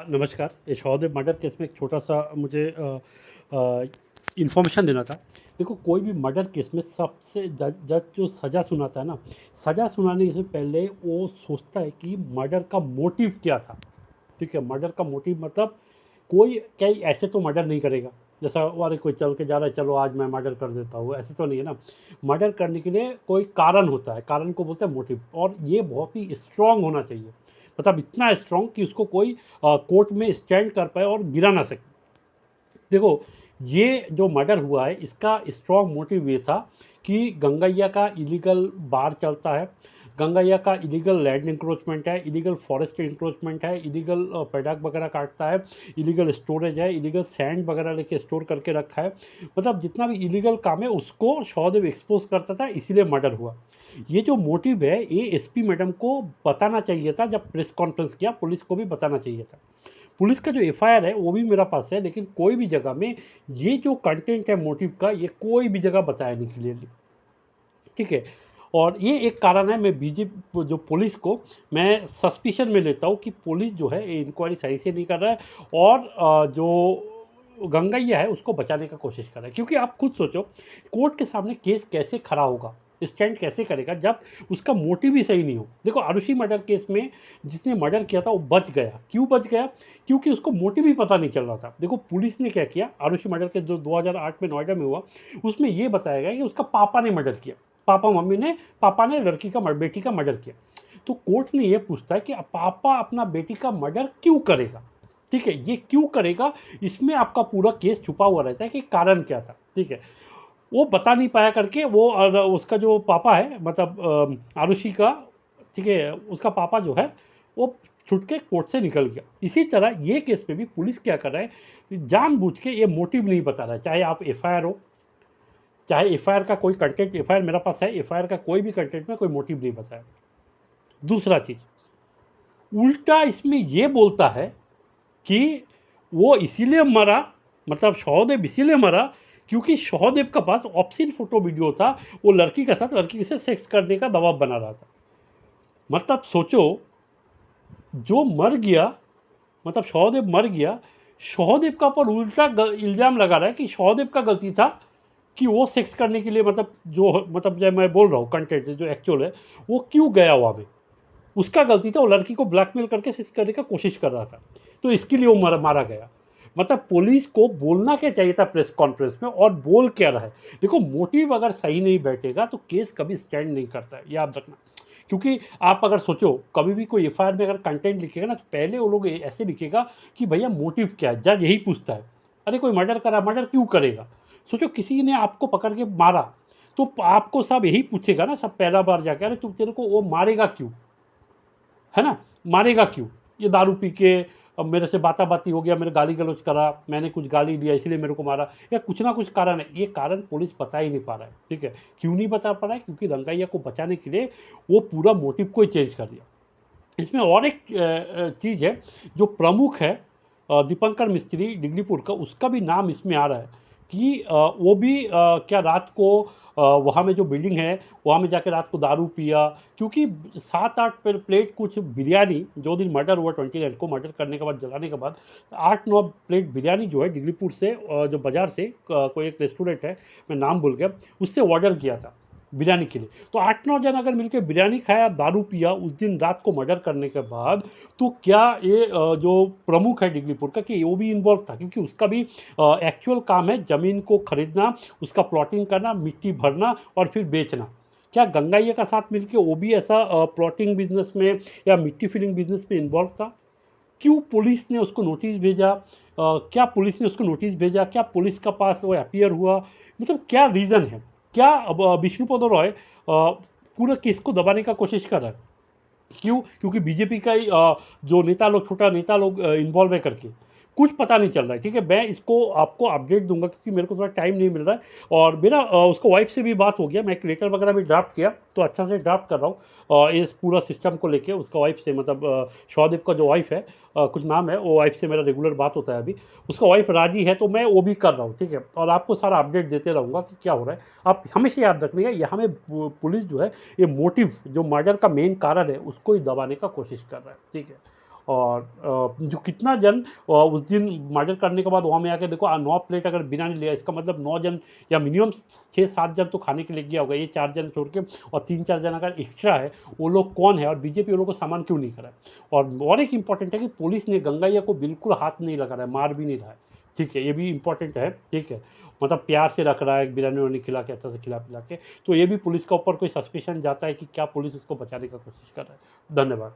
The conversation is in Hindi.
नमस्कार। ये शवदेव मर्डर केस में एक छोटा-सा मुझे इन्फॉर्मेशन देना था। देखो, कोई भी मर्डर केस में सबसे जज जज जो सज़ा सुनाता है ना, सज़ा सुनाने से पहले वो सोचता है कि मर्डर का मोटिव क्या था, ठीक है? मर्डर का मोटिव मतलब कोई कई ऐसे तो मर्डर नहीं करेगा, जैसा वो अरे कोई चल के जा रहा है, चलो आज मैं मर्डर कर देता हूँ, ऐसे तो नहीं है ना। मर्डर करने के लिए कोई कारण होता है, कारण को बोलते हैं मोटिव, और ये बहुत ही स्ट्रॉन्ग होना चाहिए। मतलब इतना स्ट्रॉन्ग कि उसको कोई कोर्ट में स्टैंड कर पाए और गिरा ना सके। देखो, ये जो मर्डर हुआ है इसका स्ट्रॉन्ग मोटिव ये था कि गंगैया का इलीगल बार चलता है, गंगैया का इलीगल लैंड इंक्रोचमेंट है, इलीगल फॉरेस्ट इंक्रोचमेंट है, इलीगल पैडाक वगैरह काटता है, इलीगल स्टोरेज है, इलीगल सैंड वगैरह लेके स्टोर करके रखा है। मतलब जितना भी इलीगल काम है उसको शवदेव एक्सपोज करता था, इसीलिए मर्डर हुआ। ये जो मोटिव है ये एसपी मैडम को बताना चाहिए था, जब प्रेस कॉन्फ्रेंस किया पुलिस को भी बताना चाहिए था। पुलिस का जो एफआईआर है वो भी मेरा पास है, लेकिन कोई भी जगह में ये जो कंटेंट है मोटिव का, ये कोई भी जगह बताया नहीं क्लियरली, ठीक है? और ये एक कारण है, मैं बीजेपी जो पुलिस को मैं सस्पिशन में लेता हूँ कि पुलिस जो है ये इंक्वायरी सही से नहीं कर रहा है, और जो गंगैया है उसको बचाने का कोशिश कर रहा है। क्योंकि आप खुद सोचो, कोर्ट के सामने केस कैसे खड़ा होगा, स्टैंड कैसे करेगा जब उसका मोटिव ही सही नहीं हो। देखो, आरुषि मर्डर केस में जिसने मर्डर किया था वो बच गया। क्यों बच गया? क्योंकि उसको मोटिव ही पता नहीं चल रहा था। देखो, पुलिस ने क्या किया, आरुषि मर्डर केस जो 2008 में नोएडा में हुआ, उसमें ये बताया गया कि उसका पापा ने मर्डर किया, पापा ने लड़की का बेटी का मर्डर किया। तो कोर्ट ने ये पूछता है कि पापा अपना बेटी का मर्डर क्यों करेगा, ठीक है? ये क्यों करेगा, इसमें आपका पूरा केस छुपा हुआ रहता है कि कारण क्या था, ठीक है? वो बता नहीं पाया करके वो उसका जो पापा है, मतलब आरुषि का, ठीक है, उसका पापा जो है वो छुट के कोर्ट से निकल गया। इसी तरह ये केस पे भी पुलिस क्या कर रहा है, जानबूझ के ये मोटिव नहीं बता रहा है। चाहे आप एफआईआर हो, चाहे एफआईआर का कोई कंटेंट, एफआईआर मेरा पास है, एफआईआर का कोई भी कंटेंट में कोई मोटिव नहीं बताया। दूसरा चीज, उल्टा इसमें ये बोलता है कि वो इसीलिए मरा, मतलब शवदेव इसीलिए मरा क्योंकि शवदेव का पास ऑप्शन फोटो वीडियो था, वो लड़की के साथ लड़की से सेक्स करने का दबाव बना रहा था। मतलब सोचो, जो मर गया, मतलब शवदेव मर गया, शवदेव का ऊपर उल्टा इल्जाम लगा रहा है कि शवदेव का गलती था कि वो सेक्स करने के लिए, मतलब जो मैं बोल रहा हूँ कंटेंट जो एक्चुअल है, वो क्यों गया वहाँ पे, उसका गलती था। वो लड़की को ब्लैकमेल करके सेक्स करने का कोशिश कर रहा था, तो इसके लिए वो मारा गया। मतलब पुलिस को बोलना क्या चाहिए था प्रेस कॉन्फ्रेंस में, और बोल क्या रहा है? देखो, मोटिव अगर सही नहीं बैठेगा तो केस कभी स्टैंड नहीं करता है, याद रखना। क्योंकि आप अगर सोचो, कभी भी कोई एफआईआर में अगर कंटेंट लिखेगा ना, तो पहले वो लोग ऐसे लिखेगा कि भैया मोटिव क्या है। जज यही पूछता है, अरे कोई मर्डर करा, मर्डर क्यों करेगा? सोचो, किसी ने आपको पकड़ के मारा, तो आपको सब यही पूछेगा ना, सब पहला बार जाके, अरे तुम, तेरे को वो मारेगा क्यों, है ना? मारेगा क्यों? ये दारू पी के अब मेरे से बाता-बाती हो गया, मेरे गाली गलौज करा, मैंने कुछ गाली दिया इसलिए मेरे को मारा, या कुछ ना कुछ कारण है। ये कारण पुलिस बता ही नहीं पा रहा है, ठीक है? क्यों नहीं बता पा रहा है? क्योंकि रंगैया को बचाने के लिए वो पूरा मोटिव को ही चेंज कर दिया। इसमें और एक चीज़ है, जो प्रमुख है दीपंकर मिस्त्री डिगलीपुर का, उसका भी नाम इसमें आ रहा है कि वो भी क्या रात को वहाँ में जो बिल्डिंग है, वहाँ में जाके रात को दारू पिया, क्योंकि 7-8 प्लेट कुछ बिरयानी, जो दिन मर्डर हुआ 29 को, मर्डर करने के बाद, जलाने के बाद 8-9 प्लेट बिरयानी जो है डिगलीपुर से, जो बाज़ार से कोई एक रेस्टोरेंट है, मैं नाम भूल गया, उससे ऑर्डर किया था बिरयानी के लिए। तो 8-9 जन अगर मिलके बिरयानी खाया, दारू पिया उस दिन रात को मर्डर करने के बाद, तो क्या ये जो प्रमुख है डिगलीपुर का, कि वो भी इन्वॉल्व था? क्योंकि उसका भी एक्चुअल काम है ज़मीन को खरीदना, उसका प्लॉटिंग करना, मिट्टी भरना और फिर बेचना। क्या गंगैया का साथ मिलके वो भी ऐसा प्लॉटिंग बिजनेस में या मिट्टी फिलिंग बिजनेस में इन्वॉल्व था? क्यों पुलिस ने उसको नोटिस भेजा? क्या पुलिस ने उसको नोटिस भेजा? क्या पुलिस का पास वो अपीयर हुआ? मतलब क्या रीज़न है? क्या अब विष्णुपद रॉय पूरा केस को दबाने का कोशिश कर रहा है? क्यों? क्योंकि बीजेपी का ही जो नेता लोग, छोटा नेता लोग इन्वॉल्व है करके, कुछ पता नहीं चल रहा है, ठीक है? मैं इसको आपको अपडेट दूंगा क्योंकि मेरे को थोड़ा टाइम नहीं मिल रहा है, और मेरा उसको वाइफ से भी बात हो गया, मैं एक लेटर वगैरह भी ड्राफ्ट किया, तो अच्छा से ड्राफ्ट कर रहा हूँ इस पूरा सिस्टम को लेके उसका वाइफ से, मतलब शौदेव का जो वाइफ है, कुछ नाम है, वो वाइफ से मेरा रेगुलर बात होता है अभी। उसका वाइफ राजी है तो मैं वो भी कर रहा हूँ, ठीक है? और आपको सारा अपडेट देते रहूँगा कि क्या हो रहा है। आप हमेशा याद रखिएगा, यहाँ में पुलिस जो है, ये मोटिव जो मर्डर का मेन कारण है उसको ही दबाने का कोशिश कर रहा है, ठीक है? और जो कितना जन उस दिन मर्डर करने के बाद वहाँ में आके देखो 9 प्लेट अगर बिरयानी लिया, इसका मतलब 9 जन या मिनिमम 6-7 जन तो खाने के लिए गया होगा, ये 4 जन छोड़ के, और 3-4 जन अगर एक्स्ट्रा है, वो लोग कौन है और बीजेपी वो लोग को सामान क्यों नहीं कराए? और एक इम्पोर्टेंट है कि पुलिस ने गंगैया को बिल्कुल हाथ नहीं लगा रहा है, मार भी नहीं रहा है, ठीक है? ये भी इम्पोर्टेंट है, ठीक है? मतलब प्यार से रख रहा है, बिरयानी-विरयानी खिला के, अच्छा से खिला-पिला के, तो ये भी पुलिस के ऊपर कोई सस्पिशन जाता है कि क्या पुलिस उसको बचाने का कोशिश कर रहा है। धन्यवाद।